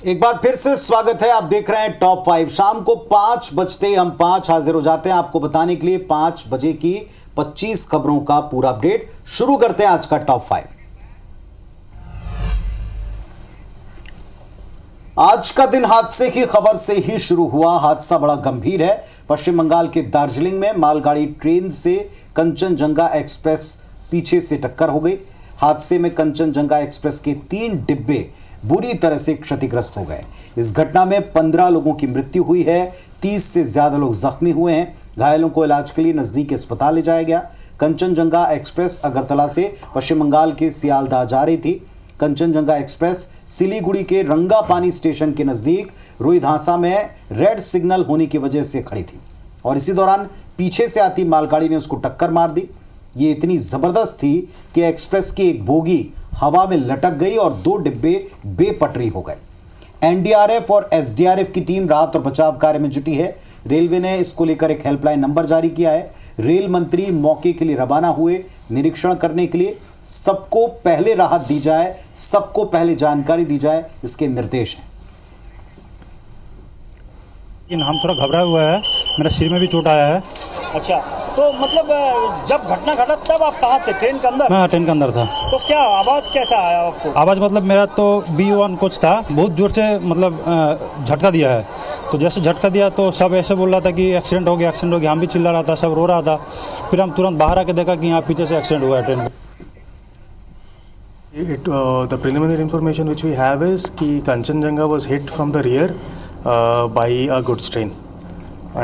एक बार फिर से स्वागत है। आप देख रहे हैं टॉप 5। शाम को 5 बजते ही हम 5 हाजिर हो जाते हैं आपको बताने के लिए 5 बजे की 25 खबरों का पूरा अपडेट। शुरू करते हैं आज का टॉप 5। आज का दिन हादसे की खबर से ही शुरू हुआ। हादसा बड़ा गंभीर है। पश्चिम बंगाल के दार्जिलिंग में मालगाड़ी ट्रेन से कंचनजंगा एक्सप्रेस पीछे से टक्कर हो गई। हादसे में कंचनजंगा एक्सप्रेस के 3 डिब्बे बुरी तरह से क्षतिग्रस्त हो गए। इस घटना में 15 लोगों की मृत्यु हुई है। 30 से ज्यादा लोग जख्मी हुए हैं। घायलों को इलाज के लिए नजदीकी अस्पताल ले जाया गया। कंचनजंगा एक्सप्रेस अगरतला से पश्चिम बंगाल के सियालदाह जा रही थी। कंचनजंगा एक्सप्रेस सिलीगुड़ी के रंगापानी स्टेशन के नजदीक रुईधांसा में रेड सिग्नल होने की वजह से खड़ी थी और इसी दौरान पीछे से आती मालगाड़ी ने उसको टक्कर मार दी। ये इतनी जबरदस्त थी कि एक्सप्रेस की एक बोगी हवा में लटक गई और 2 डिब्बे बेपटरी हो गए। एनडीआरएफ और एसडीआरएफ की टीम राहत और बचाव कार्य में जुटी है। रेलवे ने इसको लेकर एक हेल्पलाइन नंबर जारी किया है। रेल मंत्री मौके के लिए रवाना हुए निरीक्षण करने के लिए। सबको पहले राहत दी जाए, सबको पहले जानकारी दी जाए, इसके निर्देश हैं। लेकिन हम थोड़ा घबराया हुआ है, मेरा सिर में भी चोट आया है। अच्छा, तो मतलब जब घटना घटा तब आप कहाँ थे? ट्रेन के अंदर? मैं ट्रेन के अंदर था। तो क्या आवाज़ कैसा आया आपको? आवाज़ मतलब मेरा तो B1 कोच था, बहुत जोर से मतलब झटका दिया है। तो जैसे झटका दिया तो सब ऐसे बोल रहा था कि एक्सीडेंट हो गया, एक्सीडेंट हो गया। हम भी चिल्ला रहा था, सब रो रहा था। फिर हम तुरंत बाहर आके देखा कि यहाँ पीछे से एक्सीडेंट हुआ है train. The preliminary information which we have is कि Kanchenjunga was hit from the rear by a goods train,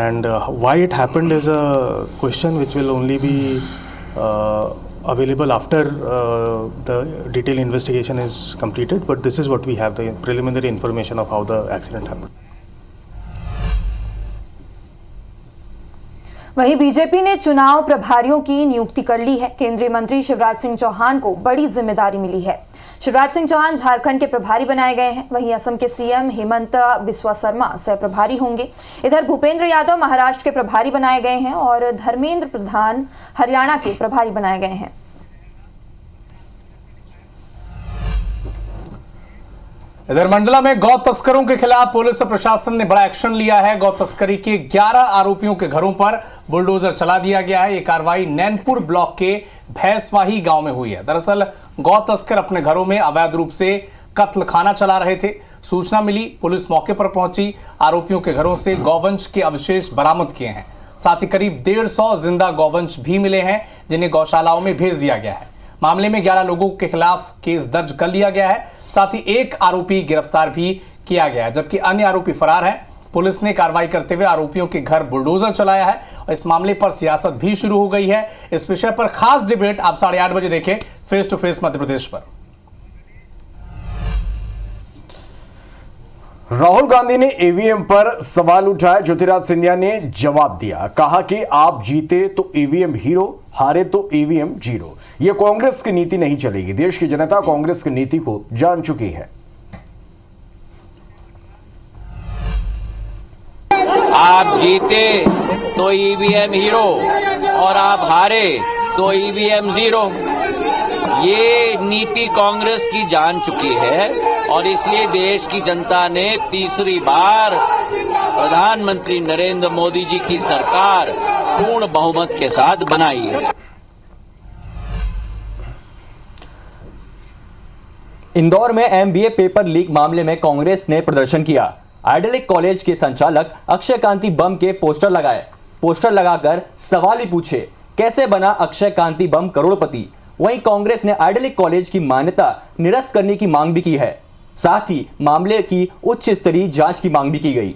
and why it happened is a question which will only be available after the detailed investigation is completed. But this is what we have, the preliminary information of how the accident happened. वहीं BJP ने चुनाव प्रभारियों की नियुक्ति कर ली है। केंद्रीय मंत्री शिवराज सिंह चौहान को बड़ी जिम्मेदारी मिली है। शिवराज सिंह चौहान झारखंड के प्रभारी बनाए गए हैं। वहीं असम के सीएम हिमंता बिस्वा शर्मा सह प्रभारी होंगे। इधर भूपेंद्र यादव महाराष्ट्र के प्रभारी बनाए गए हैं और धर्मेंद्र प्रधान हरियाणा के प्रभारी बनाए गए हैं। इधर मंडला में गौ तस्करों के खिलाफ पुलिस और प्रशासन ने बड़ा एक्शन लिया है। गौ तस्करी के 11 आरोपियों के घरों पर बुलडोजर चला दिया गया है। यह कार्रवाई नैनपुर ब्लॉक के भैंसवाही गांव में हुई है। दरअसल गौ तस्कर अपने घरों में अवैध रूप से कत्ल खाना चला रहे थे। सूचना मिली, पुलिस मौके पर पहुंची। आरोपियों के घरों से गौवंश के अवशेष बरामद किए हैं। साथ ही करीब 150 जिंदा गौवंश भी मिले हैं, जिन्हें गौशालाओं में भेज दिया गया है। मामले में 11 लोगों के खिलाफ केस दर्ज कर लिया गया है। साथ ही एक आरोपी गिरफ्तार भी किया गया है, जबकि अन्य आरोपी फरार हैं। पुलिस ने कार्रवाई करते हुए आरोपियों के घर बुलडोजर चलाया है और इस मामले पर सियासत भी शुरू हो गई है। इस विषय पर खास डिबेट आप 8:30 बजे देखें face to face Madhya Pradesh पर। राहुल गांधी ने ईवीएम पर सवाल उठाया। ज्योतिरादित्य सिंधिया ने जवाब दिया, कहा कि आप जीते तो ईवीएम हीरो, हारे तो ईवीएम जीरो। यह कांग्रेस की नीति नहीं चलेगी। देश की जनता कांग्रेस की नीति को जान चुकी है। आप जीते तो ईवीएम हीरो और आप हारे तो ईवीएम जीरो। ये नीति कांग्रेस की जान चुकी है और इसलिए देश की जनता ने तीसरी बार प्रधानमंत्री नरेंद्र मोदी जी की सरकार पूर्ण बहुमत के साथ बनाई है। इंदौर में एमबीए पेपर लीक मामले में कांग्रेस ने प्रदर्शन किया। आइडियलिक कॉलेज के संचालक अक्षय कांति बम के पोस्टर लगाए। पोस्टर लगाकर सवाल भी पूछे, कैसे बना अक्षय कांति बम करोड़पति। वहीं कांग्रेस ने आइडियलिक कॉलेज की मान्यता निरस्त करने की मांग भी की है। साथ ही मामले की उच्च स्तरीय जांच की मांग भी की गई।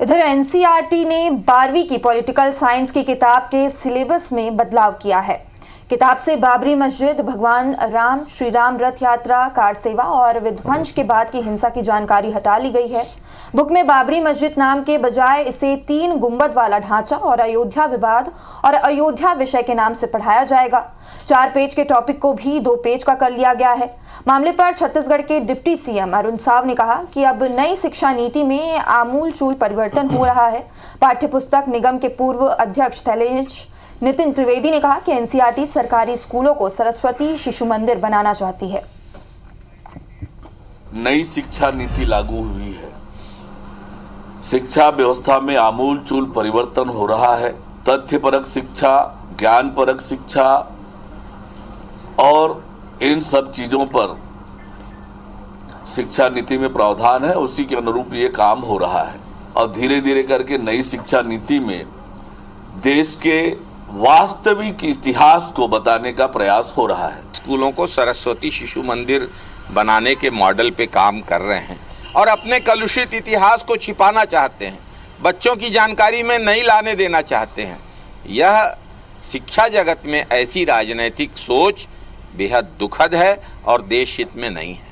इधर एनसीईआरटी ने 12वीं की पॉलिटिकल साइंस की किताब के सिलेबस में बदलाव किया है। किताब से बाबरी मस्जिद, भगवान राम, श्री राम रथ यात्रा, कार सेवा और विध्वंस के बाद की हिंसा की जानकारी हटा ली गई है। बुक में बाबरी मस्जिद नाम के बजाय इसे 3 गुंबद वाला ढांचा और अयोध्या विवाद और अयोध्या विषय के नाम से पढ़ाया जाएगा। 4 पेज के टॉपिक को भी 2 पेज का कर लिया गया है। मामले पर छत्तीसगढ़ के डिप्टी सीएम अरुण साव ने कहा कि अब नई शिक्षा नीति में आमूल चूल परिवर्तन हो रहा है। पाठ्यपुस्तक निगम के पूर्व अध्यक्ष शैलेश नितिन त्रिवेदी ने कहा कि एनसीईआरटी सरकारी स्कूलों को सरस्वती शिशु मंदिर बनाना चाहती है। नई शिक्षा नीति लागू हुई है। शिक्षा व्यवस्था में आमूलचूल परिवर्तन हो रहा है। तथ्यपरक शिक्षा, ज्ञानपरक शिक्षा और इन सब चीजों पर शिक्षा नीति में प्रावधान है, उसी के अनुरूप ये काम हो रहा है। और धीरे धीरे करके नई शिक्षा नीति में देश के वास्तविक इतिहास को बताने का प्रयास हो रहा है। स्कूलों को सरस्वती शिशु मंदिर बनाने के मॉडल पे काम कर रहे हैं और अपने कलुषित इतिहास को छिपाना चाहते हैं, बच्चों की जानकारी में नहीं लाने देना चाहते हैं। यह शिक्षा जगत में ऐसी राजनीतिक सोच बेहद दुखद है और देश हित में नहीं है।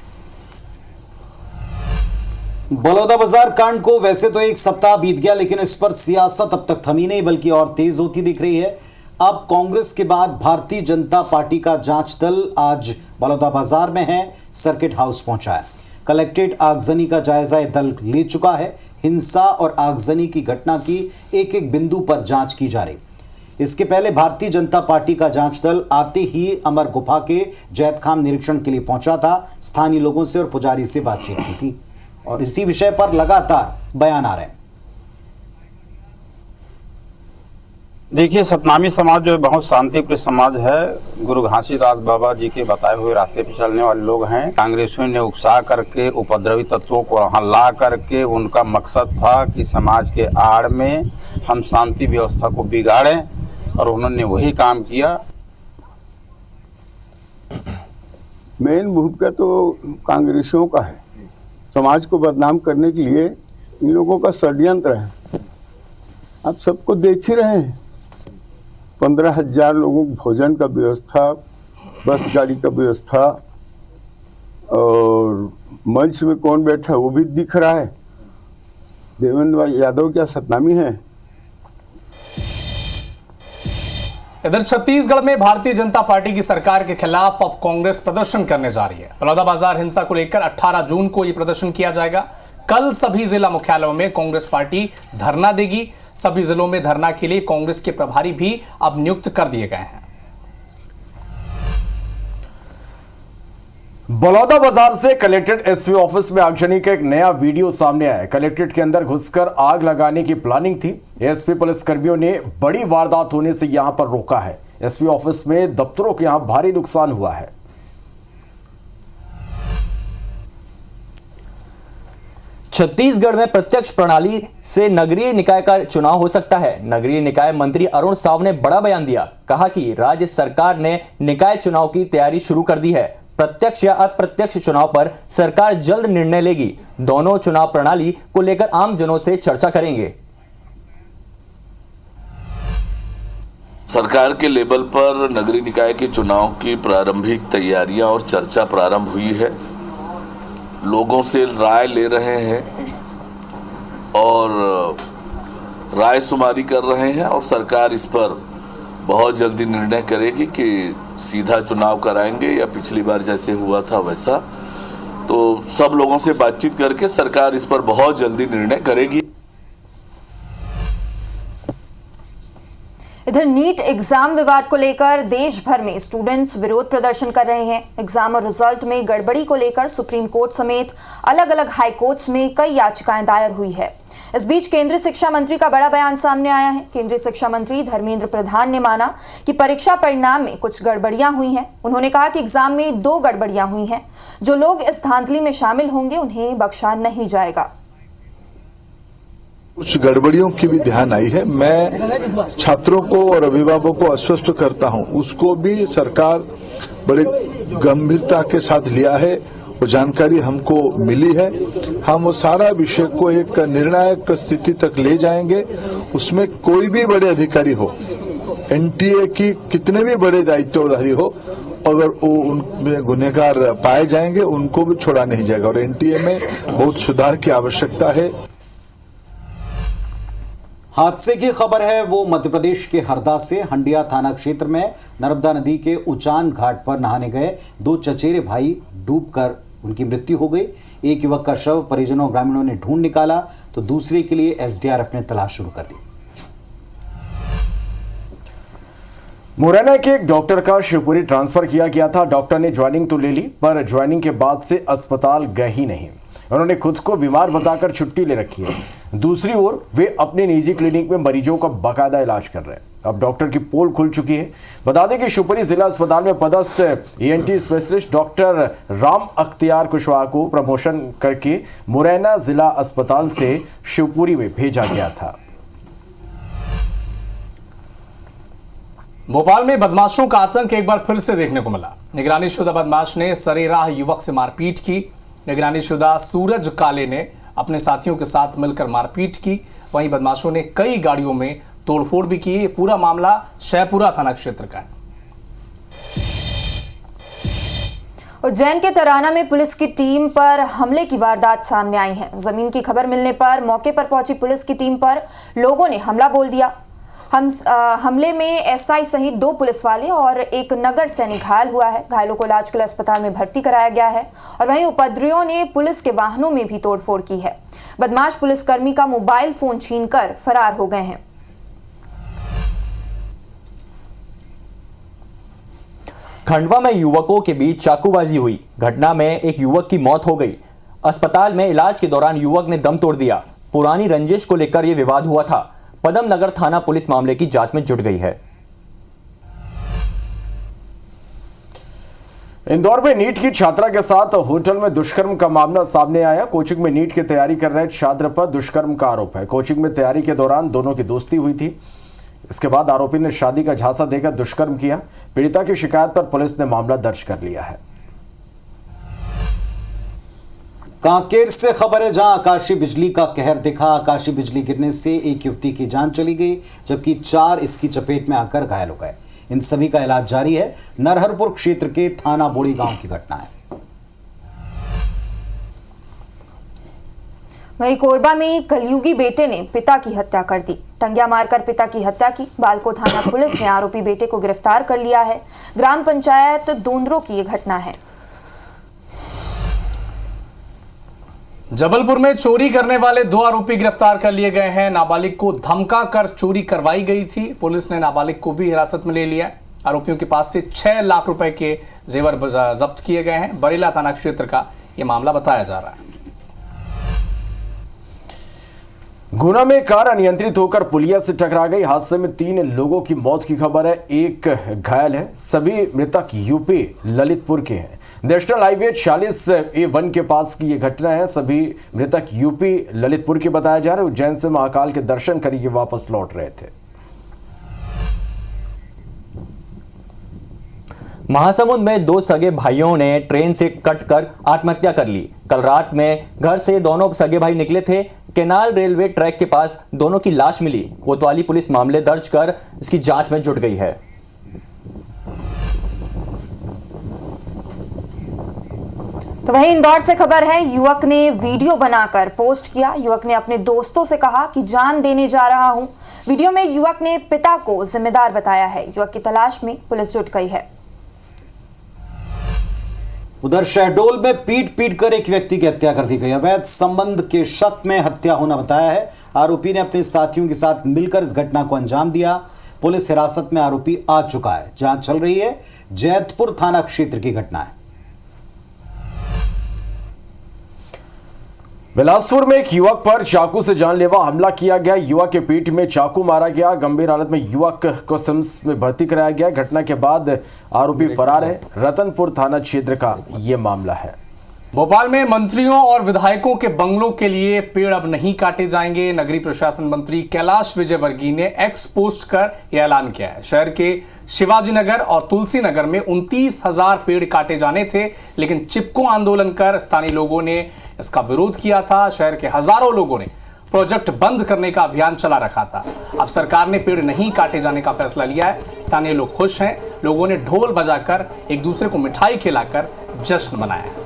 बलौदाबाजार कांड को वैसे तो एक सप्ताह बीत गया, लेकिन इस पर सियासत अब तक थमी नहीं बल्कि और तेज होती दिख रही है। अब कांग्रेस के बाद भारतीय जनता पार्टी का जांच दल आज बलौदाबाजार में है, सर्किट हाउस पहुंचा है। कलेक्ट्रेट आगजनी का जायजा दल ले चुका है। हिंसा और आगजनी की घटना की एक एक बिंदु पर जांच की जा रही। इसके पहले भारतीय जनता पार्टी का जांच दल आते ही अमर गुफा के जैतखाम निरीक्षण के लिए पहुंचा था। स्थानीय लोगों से और पुजारी से बातचीत की थी और इसी विषय पर लगातार बयान आ रहे हैं। देखिए, सतनामी समाज जो है बहुत शांतिप्रिय समाज है। गुरु घासीदास बाबा जी के बताए हुए रास्ते पर चलने वाले लोग हैं। कांग्रेसियों ने उकसा करके उपद्रवी तत्वों को वहां ला करके उनका मकसद था कि समाज के आड़ में हम शांति व्यवस्था को बिगाड़ें और उन्होंने वही काम किया। मेन भूमिका तो कांग्रेसियों का है। समाज को बदनाम करने के लिए इन लोगों का षड्यंत्र है। आप सबको देख ही रहे हैं। 15,000 लोगों को भोजन का व्यवस्था, बस गाड़ी का व्यवस्था, और मंच में कौन बैठा है वो भी दिख रहा है। देवेंद्र यादव क्या सतनामी है? इधर छत्तीसगढ़ में भारतीय जनता पार्टी की सरकार के खिलाफ अब कांग्रेस प्रदर्शन करने जा रही है। बलौदाबाजार हिंसा को लेकर 18 जून को यह प्रदर्शन किया जाएगा। कल सभी जिला मुख्यालयों में कांग्रेस पार्टी धरना देगी। सभी जिलों में धरना के लिए कांग्रेस के प्रभारी भी अब नियुक्त कर दिए गए हैं। बलौदाबाजार से कलेक्ट्रेट एसपी ऑफिस में आगजनी का एक नया वीडियो सामने आया। कलेक्ट्रेट के अंदर घुसकर आग लगाने की प्लानिंग थी। एसपी पुलिस कर्मियों ने बड़ी वारदात होने से यहां पर रोका है। एसपी ऑफिस में दफ्तरों के यहां भारी नुकसान हुआ है। छत्तीसगढ़ में प्रत्यक्ष प्रणाली से नगरीय निकाय का चुनाव हो सकता है। नगरीय निकाय मंत्री अरुण साव ने बड़ा बयान दिया। कहा कि राज्य सरकार ने निकाय चुनाव की तैयारी शुरू कर दी है। प्रत्यक्ष या अप्रत्यक्ष चुनाव पर सरकार जल्द निर्णय लेगी। दोनों चुनाव प्रणाली को लेकर आम जनों से चर्चा करेंगे। सरकार के लेवल पर नगरीय निकाय के चुनाव की प्रारंभिक तैयारियां और चर्चा प्रारंभ हुई है। लोगों से राय ले रहे हैं और राय शुमारी कर रहे हैं और सरकार इस पर बहुत जल्दी निर्णय करेगी कि सीधा चुनाव कराएंगे या पिछली बार जैसे हुआ था वैसा। तो सब लोगों से बातचीत करके सरकार इस पर बहुत जल्दी निर्णय करेगी। इधर नीट एग्जाम विवाद को लेकर देश भर में स्टूडेंट्स विरोध प्रदर्शन कर रहे हैं। एग्जाम और रिजल्ट में गड़बड़ी को लेकर सुप्रीम कोर्ट समेत अलग अलग हाई कोर्ट्स में कई याचिकाएं दायर हुई है। इस बीच केंद्रीय शिक्षा मंत्री का बड़ा बयान सामने आया है। केंद्रीय शिक्षा मंत्री धर्मेंद्र प्रधान ने माना कि परीक्षा परिणाम में कुछ गड़बड़ियां हुई हैं। उन्होंने कहा कि एग्जाम में 2 गड़बड़ियां हुई हैं। जो लोग इस धांधली में शामिल होंगे उन्हें बख्शा नहीं जाएगा। कुछ गड़बड़ियों की भी ध्यान आई है। मैं छात्रों को और अभिभावकों को आश्वस्त करता हूं, उसको भी सरकार बड़े गंभीरता के साथ लिया है। वो जानकारी हमको मिली है। हम वो सारा विषय को एक निर्णायक स्थिति तक ले जाएंगे। उसमें कोई भी बड़े अधिकारी हो, एनटीए की कितने भी बड़े दायित्वधारी हो, अगर वो उनमें गुनहगार पाए जाएंगे उनको भी छोड़ा नहीं जाएगा। और एनटीए में बहुत सुधार की आवश्यकता है। हादसे की खबर है वो मध्य प्रदेश के हरदा से। हंडिया थाना क्षेत्र में नर्मदा नदी के उचान घाट पर नहाने गए 2 चचेरे भाई डूबकर उनकी मृत्यु हो गई। एक युवक का शव परिजनों और ग्रामीणों ने ढूंढ निकाला तो दूसरे के लिए एसडीआरएफ ने तलाश शुरू कर दी। मुरैना के एक डॉक्टर का शिवपुरी ट्रांसफर किया गया था। डॉक्टर ने ज्वाइनिंग तो ले ली, पर ज्वाइनिंग के बाद से अस्पताल गए ही नहीं। उन्होंने खुद को बीमार बताकर छुट्टी ले रखी है। दूसरी ओर वे अपने निजी क्लिनिक में मरीजों का बाकायदा इलाज कर रहे हैं। अब डॉक्टर की पोल खुल चुकी है। बता दें कि शिवपुरी जिला अस्पताल में पदस्थ ENT स्पेशलिस्ट डॉक्टर राम अख्तियार कुशवाहा को प्रमोशन करके मुरैना जिला अस्पताल से शिवपुरी में भेजा गया था। भोपाल में बदमाशों का आतंक एक बार फिर से देखने को मिला। निगरानीशुदा बदमाश ने सरेराह युवक से मारपीट की। निगरानीशुदा सूरज काले ने अपने साथियों के साथ मिलकर मारपीट की। वहीं बदमाशों ने कई गाड़ियों में तोड़फोड़ भी की। ये पूरा मामला शहपुरा थाना क्षेत्र का है। उज्जैन के तराना में पुलिस की टीम पर हमले की वारदात सामने आई है। जमीन की खबर मिलने पर मौके पर पहुंची पुलिस की टीम पर लोगों ने हमला बोल दिया। हमले में SI सहित 2 पुलिस वाले और एक नगर सैनिक घायल हुआ है। घायलों को इलाज के लिए अस्पताल में भर्ती कराया गया है और वहीं उपद्रवियों ने पुलिस के वाहनों में भी तोड़फोड़ की है। बदमाश पुलिसकर्मी का मोबाइल फोन छीनकर फरार हो गए हैं। खंडवा में युवकों के बीच चाकूबाजी हुई। घटना में एक युवक की मौत हो गई। अस्पताल में इलाज के दौरान युवक ने दम तोड़ दिया। पुरानी रंजिश को लेकर यह विवाद हुआ था। पदम नगर थाना पुलिस मामले की जांच में जुट गई है। इंदौर में नीट की छात्रा के साथ होटल में दुष्कर्म का मामला सामने आया। कोचिंग में नीट की तैयारी कर रहे छात्र पर दुष्कर्म का आरोप है। कोचिंग में तैयारी के दौरान दोनों की दोस्ती हुई थी। इसके बाद आरोपी ने शादी का झांसा देकर दुष्कर्म किया। पीड़िता की शिकायत पर पुलिस ने मामला दर्ज कर लिया है। कांकेर से खबर है, जहां आकाशीय बिजली का कहर दिखा। आकाशीय बिजली गिरने से एक युवती की जान चली गई, जबकि 4 इसकी चपेट में आकर घायल हो गए। इन सभी का इलाज जारी है। नरहरपुर क्षेत्र के थाना बोड़ी गांव की घटना है। वहीं कोरबा में कलयुगी बेटे ने पिता की हत्या कर दी। टंगिया मारकर पिता की हत्या की। बालको थाना पुलिस ने आरोपी बेटे को गिरफ्तार कर लिया है। ग्राम पंचायत दोंदरो की यह घटना है। जबलपुर में चोरी करने वाले 2 आरोपी गिरफ्तार कर लिए गए हैं। नाबालिग को धमका कर चोरी करवाई गई थी। पुलिस ने नाबालिग को भी हिरासत में ले लिया। आरोपियों के पास से 6 लाख रुपए के जेवर जब्त किए गए हैं। बरेला थाना क्षेत्र का यह मामला बताया जा रहा है। गुना में कार अनियंत्रित होकर पुलिया से टकरा गई। हादसे में 3 लोगों की मौत की खबर है, एक घायल है। सभी मृतक यूपी ललितपुर के हैं। नेशनल हाईवे 46A1 के पास की ये घटना है। सभी मृतक यूपी ललितपुर के बताया जा रहे हैं। उज्जैन से महाकाल के दर्शन करके वापस लौट रहे थे। महासमुंद में 2 सगे भाइयों ने ट्रेन से कटकर आत्महत्या कर ली। कल रात में घर से दोनों सगे भाई निकले थे। केनाल रेलवे ट्रैक के पास दोनों की लाश मिली। कोतवाली पुलिस मामले दर्ज कर इसकी जांच में जुट गई है। तो वहीं इंदौर से खबर है, युवक ने वीडियो बनाकर पोस्ट किया। युवक ने अपने दोस्तों से कहा कि जान देने जा रहा हूं। वीडियो में युवक ने पिता को जिम्मेदार बताया है। युवक की तलाश में पुलिस जुट गई है। उधर शहडोल में पीट कर एक व्यक्ति की हत्या कर दी गई। अवैध संबंध के शक में हत्या होना बताया है। आरोपी ने अपने साथियों के साथ मिलकर इस घटना को अंजाम दिया। पुलिस हिरासत में आरोपी आ चुका है। जांच चल रही है। जैतपुर थाना क्षेत्र की घटना है। बिलासपुर में एक युवक पर चाकू से जानलेवा हमला किया गया। युवक के पीठ में चाकू मारा गया। गंभीर हालत में युवक को सिम्स में भर्ती कराया गया। घटना के बाद आरोपी फरार है। रतनपुर थाना क्षेत्र का यह मामला है। भोपाल में मंत्रियों और विधायकों के बंगलों के लिए पेड़ अब नहीं काटे जाएंगे। नगरीय प्रशासन मंत्री कैलाश विजयवर्गीय ने एक्स पोस्ट कर यह ऐलान किया है। शहर के शिवाजी नगर और तुलसी नगर में 29,000 पेड़ काटे जाने थे, लेकिन चिपको आंदोलन कर स्थानीय लोगों ने इसका विरोध किया था। शहर के हजारों लोगों ने प्रोजेक्ट बंद करने का अभियान चला रखा था। अब सरकार ने पेड़ नहीं काटे जाने का फैसला लिया है। स्थानीय लोग खुश हैं। लोगों ने ढोल बजाकर एक दूसरे को मिठाई खिलाकर जश्न मनाया।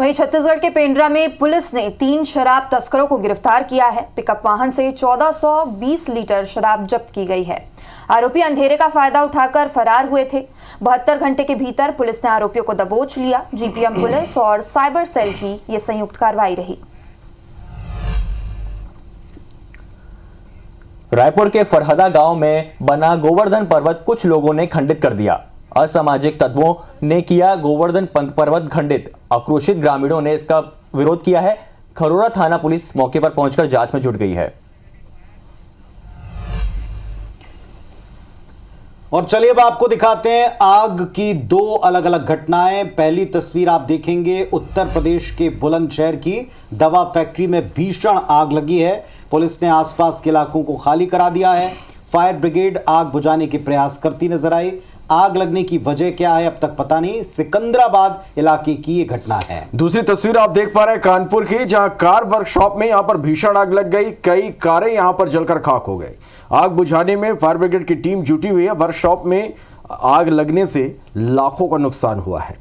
वहीं छत्तीसगढ़ के पेंड्रा में पुलिस ने 3 शराब तस्करों को गिरफ्तार किया है। पिकअप वाहन से 1420 लीटर शराब जब्त की गई है। आरोपी अंधेरे का फायदा उठाकर फरार हुए थे। 72 घंटे के भीतर पुलिस ने आरोपियों को दबोच लिया। जीपीएम पुलिस और साइबर सेल की यह संयुक्त कार्रवाई रही। रायपुर के फरहदा गांव में बना गोवर्धन पर्वत कुछ लोगों ने खंडित कर दिया। असामाजिक तत्वों ने किया गोवर्धन पर्वत खंडित। आक्रोशित ग्रामीणों ने इसका विरोध किया है। खरोरा थाना पुलिस मौके पर पहुंचकर जांच में जुट गई है। और चलिए अब आपको दिखाते हैं आग की दो अलग अलग घटनाएं। पहली तस्वीर आप देखेंगे उत्तर प्रदेश के बुलंदशहर की दवा फैक्ट्री में भीषण आग लगी है। पुलिस ने आसपास के इलाकों को खाली करा दिया है। फायर ब्रिगेड आग बुझाने के प्रयास करती नजर आई। आग लगने की वजह क्या है अब तक पता नहीं। सिकंदराबाद इलाके की ये घटना है। दूसरी तस्वीर आप देख पा रहे हैं कानपुर की, जहां कार वर्कशॉप में यहां पर भीषण आग लग गई। कई कारें यहां पर जलकर खाक हो गई। आग बुझाने में फायर ब्रिगेड की टीम जुटी हुई है। वर्कशॉप में आग लगने से लाखों का नुकसान हुआ है।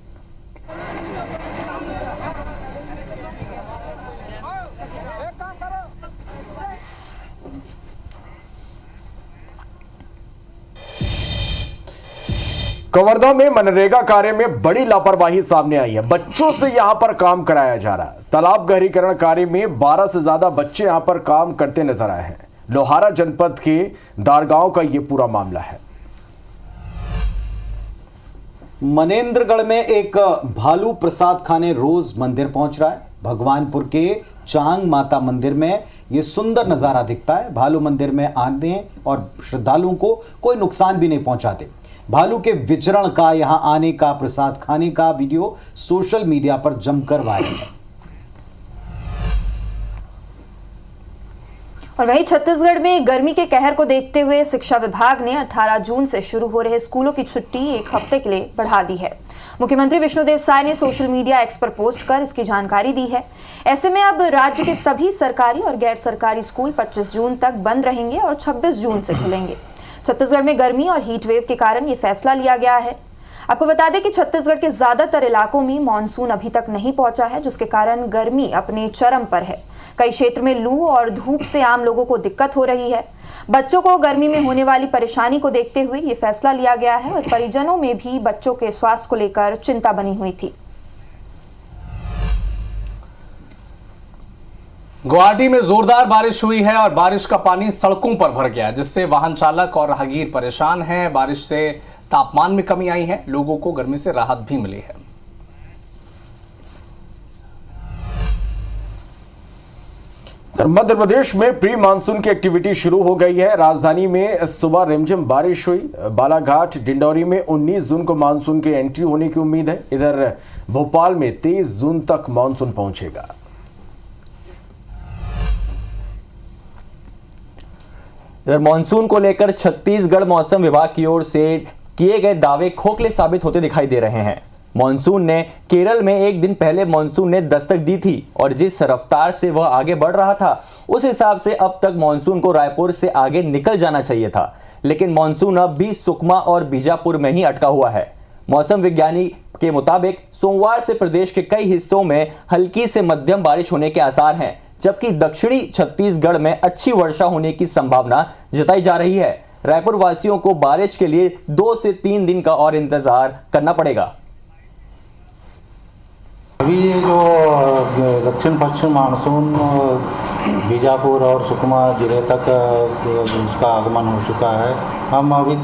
कवर्धा में मनरेगा कार्य में बड़ी लापरवाही सामने आई है। बच्चों से यहां पर काम कराया जा रहा है। तालाब गहरीकरण कार्य में 12 से ज्यादा बच्चे यहां पर काम करते नजर आए हैं। लोहारा जनपद के दारगांव का यह पूरा मामला है। मनेंद्रगढ़ में एक भालू प्रसाद खाने रोज मंदिर पहुंच रहा है। भगवानपुर के चांग माता मंदिर में यह सुंदर नजारा दिखता है। भालू मंदिर में आने और श्रद्धालुओं को कोई नुकसान भी नहीं पहुंचाते। भालू के विचरण का, यहां आने का, प्रसाद खाने का वीडियो सोशल मीडिया पर जमकर वायरल है। और वहीं छत्तीसगढ़ में गर्मी के कहर को देखते हुए शिक्षा विभाग ने 18 जून से शुरू हो रहे स्कूलों की छुट्टी एक हफ्ते के लिए बढ़ा दी है। मुख्यमंत्री विष्णुदेव साय ने सोशल मीडिया एक्स पर पोस्ट कर इसकी जानकारी दी है। ऐसे में अब राज्य के सभी सरकारी और गैर सरकारी स्कूल 25 जून तक बंद रहेंगे और 26 जून से खुलेंगे। छत्तीसगढ़ में गर्मी और हीट वेव के कारण ये फैसला लिया गया है। आपको बता दें कि छत्तीसगढ़ के ज्यादातर इलाकों में मानसून अभी तक नहीं पहुंचा है, जिसके कारण गर्मी अपने चरम पर है। कई क्षेत्र में लू और धूप से आम लोगों को दिक्कत हो रही है। बच्चों को गर्मी में होने वाली परेशानी को देखते हुए ये फैसला लिया गया है और परिजनों में भी बच्चों के स्वास्थ्य को लेकर चिंता बनी हुई थी। गुवाहाटी में जोरदार बारिश हुई है और बारिश का पानी सड़कों पर भर गया, जिससे वाहन चालक और राहगीर परेशान हैं। बारिश से तापमान में कमी आई है, लोगों को गर्मी से राहत भी मिली है। मध्य प्रदेश में प्री मानसून की एक्टिविटी शुरू हो गई है। राजधानी में सुबह रिमझिम बारिश हुई। बालाघाट, डिंडौरी में 19 जून को मानसून की एंट्री होने की उम्मीद है। इधर भोपाल में 23 जून तक मानसून पहुंचेगा। इधर मानसून को लेकर छत्तीसगढ़ मौसम विभाग की ओर से किए गए दावे खोखले साबित होते दिखाई दे रहे हैं। मानसून ने केरल में एक दिन पहले मानसून ने दस्तक दी थी और जिस रफ्तार से वह आगे बढ़ रहा था उस हिसाब से अब तक मानसून को रायपुर से आगे निकल जाना चाहिए था, लेकिन मानसून अब भी सुकमा और बीजापुर में ही अटका हुआ है। मौसम विज्ञानी के मुताबिक सोमवार से प्रदेश के कई हिस्सों में हल्की से मध्यम बारिश होने के आसार हैं, जबकि दक्षिणी छत्तीसगढ़ में अच्छी वर्षा होने की संभावना जताई जा रही है। रायपुर वासियों को बारिश के लिए 2 से 3 दिन का और इंतजार करना पड़ेगा। अभी ये जो दक्षिण पश्चिम मानसून बीजापुर और सुकमा जिले तक उसका आगमन हो चुका है। हम अभी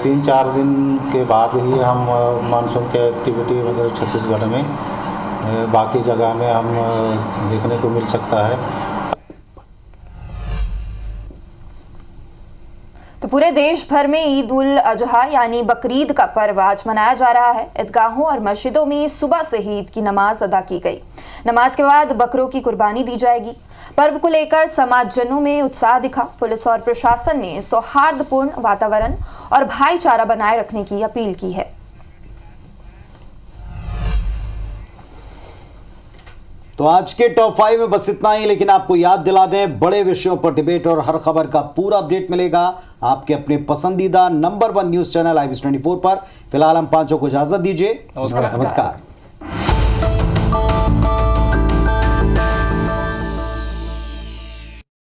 3-4 दिन के बाद ही हम मानसून की एक्टिविटी मतलब छत्तीसगढ़ में बाकी जगह में हम देखने को मिल सकता है। तो पूरे देश भर में ईद उल अजहा यानी बकरीद का पर्व आज मनाया जा रहा है। ईदगाहों और मस्जिदों में सुबह से ही ईद की नमाज अदा की गई। नमाज के बाद बकरों की कुर्बानी दी जाएगी। पर्व को लेकर समाजजनों में उत्साह दिखा। पुलिस और प्रशासन ने सौहार्दपूर्ण वातावरण और भाईचारा बनाए रखने की अपील की है। तो आज के टॉप 5 में बस इतना ही, लेकिन आपको याद दिला दें बड़े विषयों पर डिबेट और हर खबर का पूरा अपडेट मिलेगा आपके अपने पसंदीदा नंबर 1 न्यूज चैनल IBS 24 पर। फिलहाल हम पांचों को इजाजत दीजिए। नमस्कार।